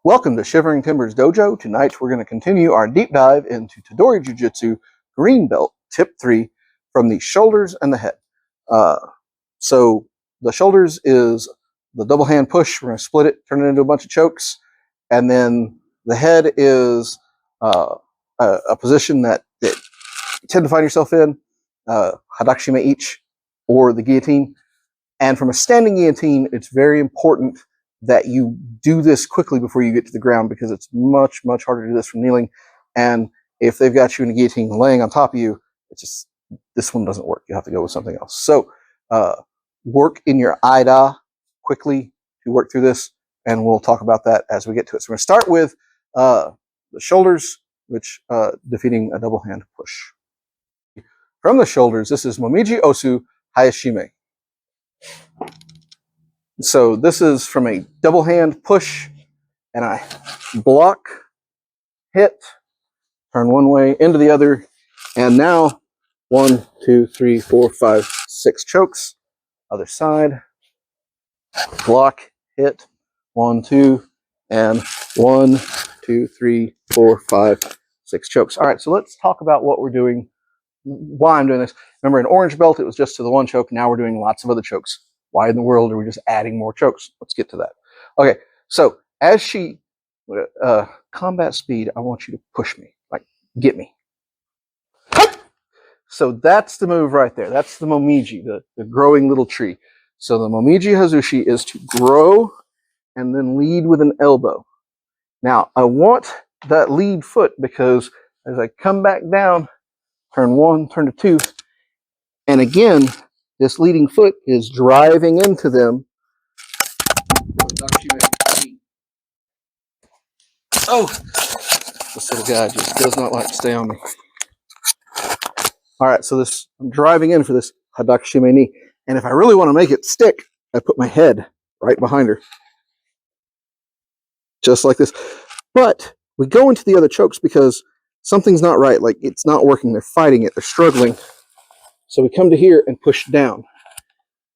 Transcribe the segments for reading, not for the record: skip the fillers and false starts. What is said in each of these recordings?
Welcome to Shivering Timbers Dojo. Tonight we're going to continue our deep dive into Tedori Jujitsu Green Belt, Tip 3, from the shoulders and the head. So the shoulders is the double hand push. We're going to split it, turn it into a bunch of chokes. And then the head is a position that you tend to find yourself in, hadaka shime each, or the guillotine. And from a standing guillotine, it's very important that you do this quickly before you get to the ground, because it's much, much harder to do this from kneeling. And if they've got you in a guillotine laying on top of you, it's just, this one doesn't work. You have to go with something else. So work in your ida quickly to work through this, and we'll talk about that as we get to it. So we're going to start with the shoulders, which defeating a double hand push. From the shoulders, this is momiji osu hayashime. So this is from a double hand push, and I block, hit, turn one way, into the other, and now 1, 2, 3, 4, 5, 6 chokes. Other side, block, hit, 1, 2, and 1, 2, 3, 4, 5, 6 chokes. All right, so let's talk about what we're doing, why I'm doing this. Remember, in orange belt, it was just to the one choke. Now we're doing lots of other chokes. Why in the world are we just adding more chokes? Let's get to that. Okay, so as she, combat speed, I want you to push me, like get me. So that's the move right there. That's the momiji, the growing little tree. So the momiji hayazushi is to grow and then lead with an elbow. Now, I want that lead foot because as I come back down, turn 1, turn to 2, and again, this leading foot is driving into them. Oh, this little guy just does not like to stay on me. All right, so this, I'm driving in for this hadaka shime knee. And if I really want to make it stick, I put my head right behind her. Just like this. But we go into the other chokes because something's not right. Like, it's not working. They're fighting it. They're struggling. So we come to here and push down.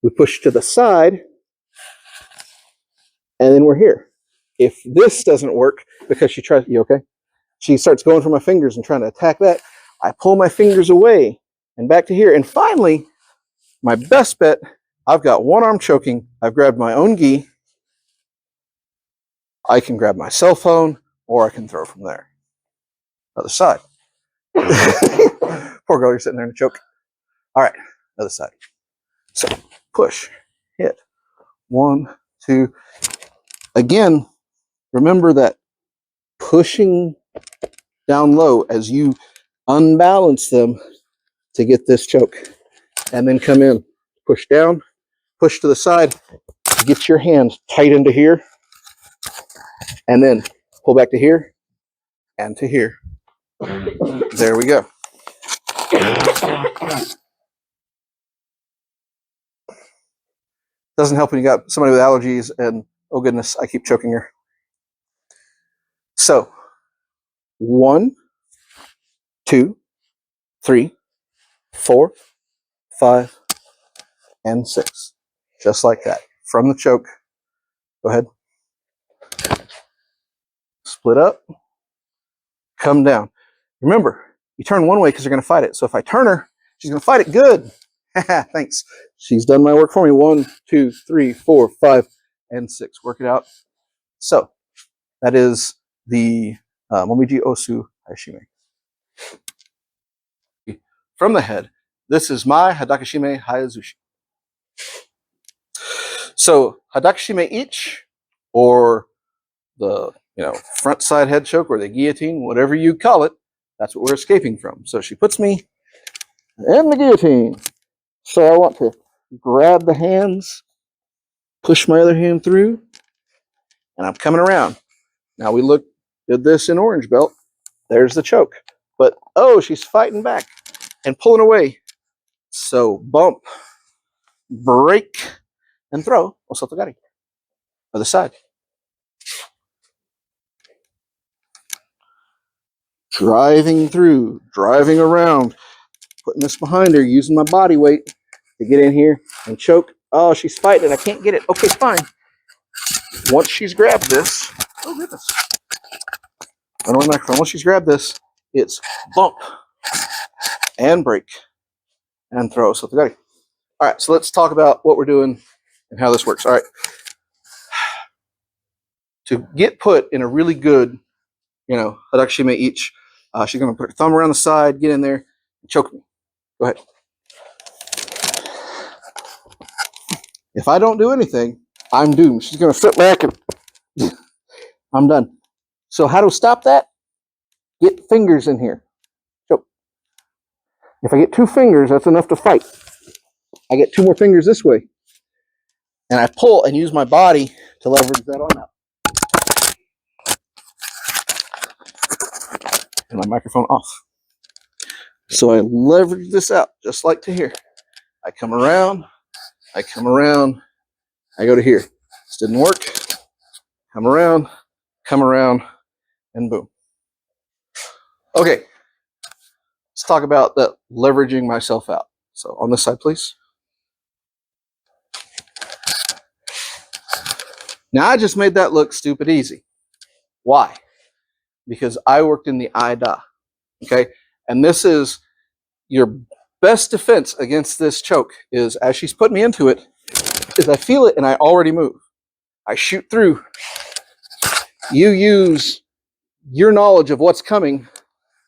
We push to the side, and then we're here. If this doesn't work, because she tries, you okay? She starts going for my fingers and trying to attack that, I pull my fingers away and back to here. And finally, my best bet, I've got one arm choking. I've grabbed my own gi. I can grab my cell phone, or I can throw from there. Other side. Poor girl, you're sitting there in a choke. All right, other side. So push, hit, 1, 2. Again, remember that pushing down low as you unbalance them to get this choke, and then come in, push down, push to the side, get your hand tight into here, and then pull back to here and to here. There we go. Doesn't help when you got somebody with allergies and, oh goodness, I keep choking her. So 1, 2, 3, 4, 5, and 6. Just like that. From the choke. Go ahead. Split up. Come down. Remember, you turn one way because you're going to fight it. So if I turn her, she's going to fight it good. Thanks. She's done my work for me. 1, 2, 3, 4, 5, and 6. Work it out. So that is the momiji osu hayashime. From the head, this is my hadaka shime hayazushi. So hadaka shime each, or the front side head choke, or the guillotine, whatever you call it, that's what we're escaping from. So she puts me in the guillotine. So I want to grab the hands, push my other hand through, and I'm coming around. Now we did this in orange belt. There's the choke. But, oh, she's fighting back and pulling away. So bump, break, and throw. Osotogari. Other side. Driving through, driving around, putting this behind her, using my body weight to get in here and choke. Oh, she's fighting. I can't get it. Okay, fine. Once she's grabbed this, Oh, goodness. I don't know, once she's grabbed this, it's bump and break and throw. So, all right, so let's talk about what we're doing and how this works. All right. To get put in a really good, hadaka shime each, she's going to put her thumb around the side, get in there, and choke me. Go ahead. If I don't do anything, I'm doomed. She's going to sit back and I'm done. So how to stop that? Get fingers in here. Choke. If I get 2 fingers, that's enough to fight. I get 2 more fingers this way. And I pull and use my body to leverage that arm out. And my microphone off. So I leverage this out, just like to here. I come around, I go to here. This didn't work. Come around, and boom. Okay, let's talk about that leveraging myself out. So on this side, please. Now I just made that look stupid easy. Why? Because I worked in the Ida. Okay, and this is your best defense against this choke is as she's putting me into it, is I feel it and I already move. I shoot through. You use your knowledge of what's coming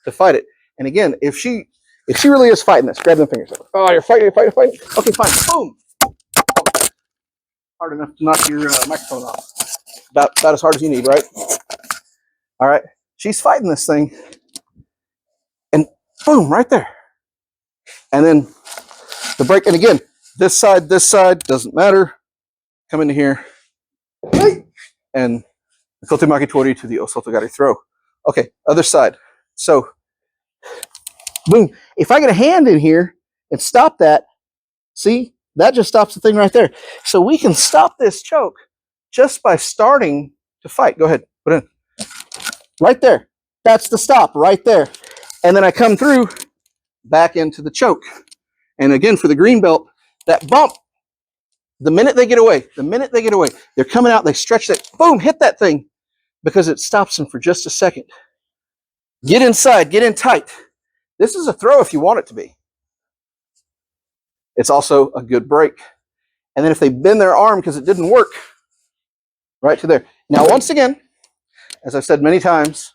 to fight it. And again, if she really is fighting this, grab them fingers. Oh, you're fighting. Okay, fine. Boom. Hard enough to knock your microphone off. About as hard as you need, right? All right. She's fighting this thing. And boom, right there. And then the break. And again, this side, doesn't matter. Come into here. And the kote maki tori to the osotogari throw. Okay, other side. So, boom. If I get a hand in here and stop that, see, that just stops the thing right there. So we can stop this choke just by starting to fight. Go ahead, put it in. Right there. That's the stop right there. And then I come through back into the choke. And again, for the green belt, that bump, the minute they get away, they're coming out, they stretch that, boom, hit that thing because it stops them for just a second. Get inside, get in tight. This is a throw if you want it to be. It's also a good break. And then if they bend their arm because it didn't work, right to there. Now, once again, as I've said many times,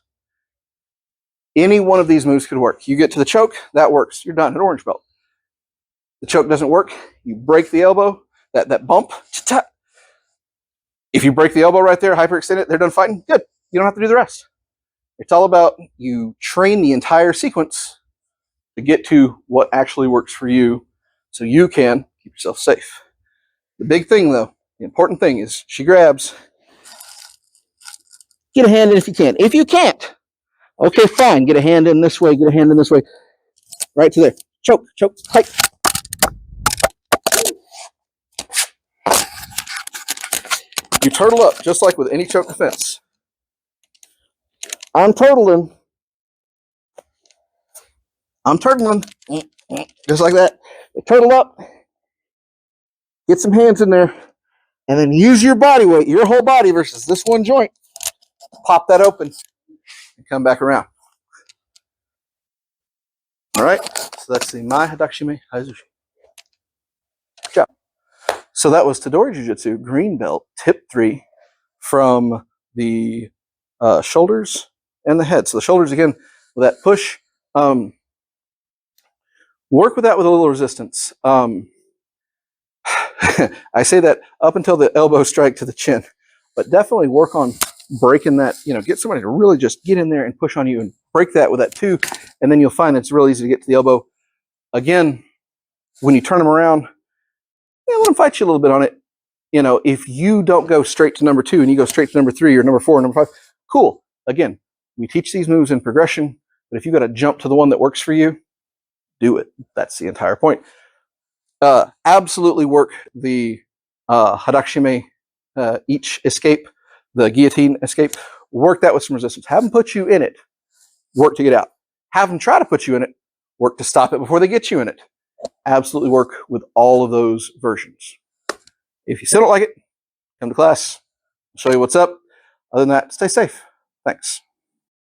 any one of these moves could work. You get to the choke, that works. You're done at orange belt. The choke doesn't work. You break the elbow, that bump. If you break the elbow right there, hyperextend it, they're done fighting, good. You don't have to do the rest. It's all about you train the entire sequence to get to what actually works for you so you can keep yourself safe. The big thing, though, the important thing is she grabs. Get a hand in if you can. If you can't, okay, fine. Get a hand in this way. Right to there. Choke, tight. You turtle up, just like with any choke defense. I'm turtling, just like that. Turtle up, get some hands in there, and then use your body weight, your whole body versus this one joint. Pop that open and come back around. All right, so that's the my hadaka shime hayazushi. Good job. So that was Tedori Jujitsu Green Belt Tip 3 from the shoulders and the head. So the shoulders, again, with that push. Work with that with a little resistance. I say that up until the elbow strike to the chin, but definitely work on breaking that, get somebody to really just get in there and push on you and break that with that too. And then you'll find it's real easy to get to the elbow. Again, when you turn them around, let them fight you a little bit on it. If you don't go straight to number 2 and you go straight to number 3 or number 4 or number 5, cool. Again, we teach these moves in progression, but if you got to jump to the one that works for you, do it. That's the entire point. Absolutely work the hadaka shime each escape, the guillotine escape. Work that with some resistance. Have them put you in it. Work to get out. Have them try to put you in it. Work to stop it before they get you in it. Absolutely work with all of those versions. If you still don't like it, come to class. I'll show you what's up. Other than that, stay safe. Thanks.